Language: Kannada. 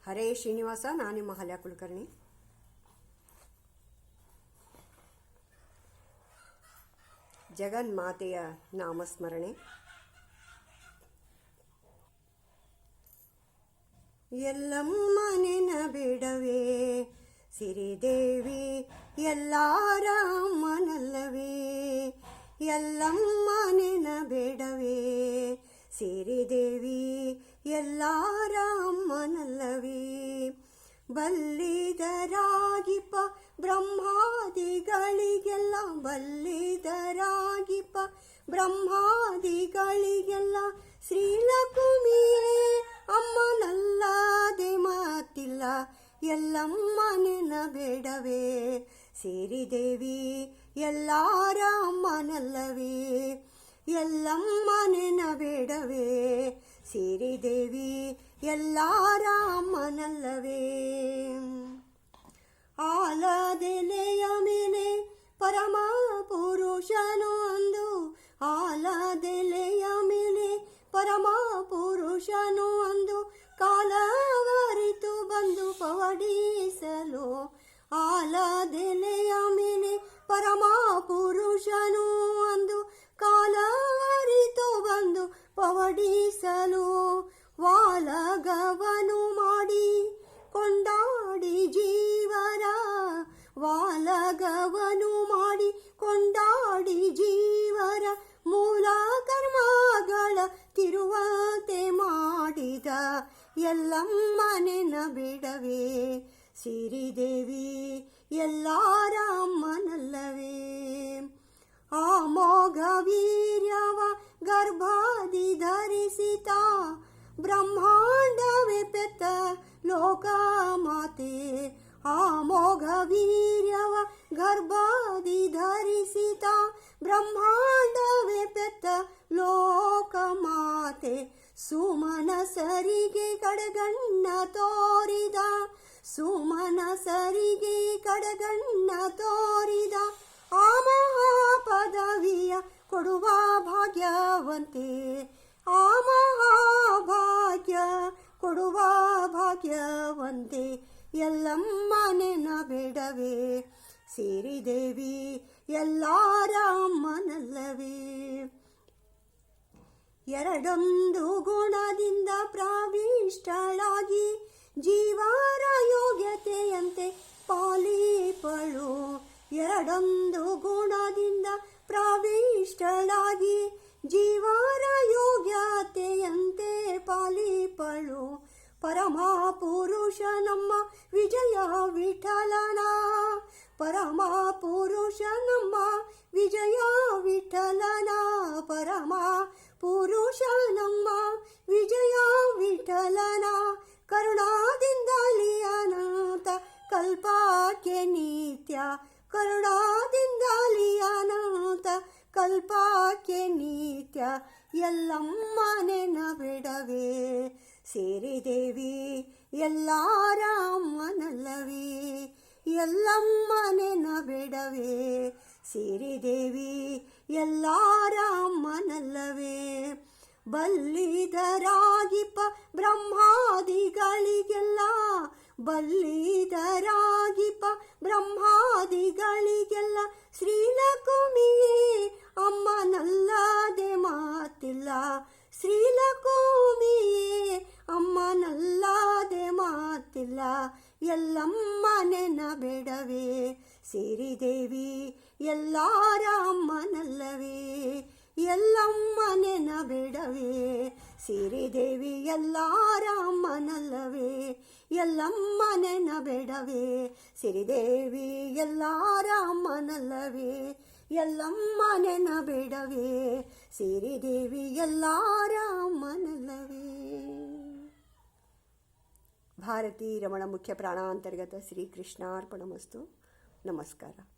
ಹರೇ ಶ್ರೀನಿವಾಸ. ನಾನು ನಿಮ್ಮ ಹಲ್ಯ ಕುಲಕರ್ಣಿ. ಜಗನ್ಮಾತೆಯ ನಾಮಸ್ಮರಣೆ. ಎಲ್ಲಮ್ಮ ನೆನಬೇಡವೇ ಸಿರಿದೇವಿ, ಎಲ್ಲಾರ ಅಮ್ಮನಲ್ಲವೇ. ಎಲ್ಲಮ್ಮ ನೆನಬೇಡವೇ ಸಿರಿದೇವಿ, ಎಲ್ಲಾರ ಅಮ್ಮನಲ್ಲವೇ. ಬಲ್ಲಿದರಾಗಿಪ ಬ್ರಹ್ಮಾದಿಗಳಿಗೆಲ್ಲ, ಬಲ್ಲಿದರಾಗಿಪ ಬ್ರಹ್ಮಾದಿಗಳಿಗೆಲ್ಲ ಶ್ರೀಲಕ್ಷ್ಮಿಯೇ ಅಮ್ಮನಲ್ಲದೆ ಮಾತಿಲ್ಲ. ಎಲ್ಲಮ್ಮ ನೆನಬೇಡವೇ ಸಿರಿದೇವಿ, ಎಲ್ಲಾರ ಅಮ್ಮನಲ್ಲವೇ. ಎಲ್ಲಮ್ಮ ನೆನಬೇಡವೇ ಸಿರಿದೇವಿ, ಎಲ್ಲಾರ ಅಮ್ಮನಲ್ಲವೇ. ಆಲದೆಲೆಯ ಮೇಲೆ ಪರಮ ಪುರುಷನು ಅಂದು, ಆಲದೆಲೆಯ ಮೇಲೆ ಪರಮ ಪುರುಷನು ಅಂದು ಕಾಲವರಿತು ಬಂದು ಪವಡಿಸಲು. ಆಲದೆಲೆಯ ಮೇಲೆ ಪರಮ ಪುರುಷನು ಅಂದು ಕಾಲವರಿತು ಬಂದು ಪವಡಿಸಲು. ವಾಲಗವನು ಮಾಡಿ ಕೊಂಡಾಡಿ ಜೀವರ, ವಾಲಗವನು ಮಾಡಿ ಕೊಂಡಾಡಿ ಜೀವರ ಮೂಲ ಕರ್ಮಗಳ ತಿರುವಂತೆ ಮಾಡಿದ. ಎಲ್ಲಮ್ಮ ನೆನಬೇಡವೇ ಸಿರಿದೇವಿ, ಎಲ್ಲಾರ ಅಮ್ಮನಲ್ಲವೇ. ಅಮೋಘ ವೀರ್ಯವ ಗರ್ಭಾದಿ ಧರಿಸಿತ, ಬ್ರಹ್ಮಾಂಡವೇ ಪೆತ್ತ ಲೋಕ ಮಾತೆ. ಅಮೋಘ ವೀರ್ಯವ ಗರ್ಭಾದಿ ಧರಿಸಿತ, ಬ್ರಹ್ಮಾಂಡವೇ ಪೆತ್ತ ಲೋಕ ಮಾತೆ. ಸುಮನಸರಿಗೆ ಕಡಗಣ್ಣ ತೋರಿದ, ಸುಮನಸರಿಗೆ ಕಡಗಣ್ಣ ತೋರಿದ. ಆ ಮಹಾಪದವಿಯ ಕೊಡುವ ಭಾಗ್ಯವಂತೆ, ಆ ಮಹಾಭಾಗ್ಯ ಕೊಡುವ ಭಾಗ್ಯವಂತೆ. ಎಲ್ಲಮ್ಮ ನೆನಬೇಡವೇ ಸಿರಿದೇವಿ, ಎಲ್ಲಾರ ಅಮ್ಮನಲ್ಲವೇ. ಎರಡೊಂದು ಗುಣದಿಂದ ಪ್ರಾವಿಷ್ಟಳಾಗಿ ಜೀವರ ಯೋಗ್ಯತೆಯಂತೆ ಪಾಲಿಪಳು. ಎರಡೊಂದು ಗುಣದಿಂದ ಪ್ರಾವಿಷ್ಟಳಾಗಿ ಜೀವರ ಯೋಗ್ಯತೆಯಂತೆ ಪಾಲಿಪಳು. ಪರಮ ಪುರುಷ ನಮ್ಮ ವಿಜಯ ವಿಠಲನ, ಪರಮ ಪುರುಷ ನಮ್ಮ ವಿಜಯ ವಿಠಲನ. ಪರಮ ಪುರುಷ ನಮ್ಮ ವಿಜಯ ವಿಠಲನ. ಕರುಣಾದಿಂದಲಿ ಅನಂತ ಕಲ್ಪಕ್ಕೆ ನಿತ್ಯ, ಕರುಣಾದಿಂದಲಿ ಅನಂತ ಕಲ್ಪಕ್ಕೆ ನಿತ್ಯ. ಎಲ್ಲಮ್ಮ ನೆನಬೇಡವೇ ಸಿರಿದೇವಿ, ಎಲ್ಲಾರ ಅಮ್ಮನಲ್ಲವೇ. ಎಲ್ಲಮ್ಮ ನೆನಬೇಡವೇ ಸಿರಿದೇವಿ, ಎಲ್ಲಾರ ಅಮ್ಮನಲ್ಲವೇ. ಬಲ್ಲಿದರಾಗಿಪ ಬ್ರಹ್ಮಾದಿಗಳಿಗೆಲ್ಲ, ಬಲ್ಲಿದರಾಗಿಪ ಬ್ರಹ್ಮಾದಿಗಳಿಗೆಲ್ಲ ಶ್ರೀಲಕ್ಷ್ಮಿಯೇ ಅಮ್ಮನಲ್ಲದೆ ಮಾತಿಲ್ಲ. ಶ್ರೀಲಕ್ಷ್ಮಿಯೇ ಅಮ್ಮನಲ್ಲದೆ ಮಾತಿಲ್ಲ. ಎಲ್ಲಮ್ಮ ನೆನಬೇಡವೇ ಸಿರಿದೇವಿ, ಎಲ್ಲಾರ ಅಮ್ಮನಲ್ಲವೇ. ಎಲ್ಲಮ್ಮ ನೆನಬೇಡವೇ ಸಿರಿದೇವಿ, ಎಲ್ಲಾರ ಅಮ್ಮನಲ್ಲವೇ. ಎಲ್ಲಮ್ಮ ನೆನಬೇಡವೇ ಸಿರಿದೇವಿ, ಎಲ್ಲಾರ ಅಮ್ಮನಲ್ಲವೇ. ಎಲ್ಲಮ್ಮ ನೆನಬೇಡವೇ ಸಿರಿದೇವಿ, ಎಲ್ಲಾರ ಅಮ್ಮನಲ್ಲವೇ. ಭಾರತೀ ರಮಣ ಮುಖ್ಯ ಪ್ರಾಣಾಂತರ್ಗತ ಶ್ರೀಕೃಷ್ಣಾರ್ಪಣಮಸ್ತು. ನಮಸ್ಕಾರ.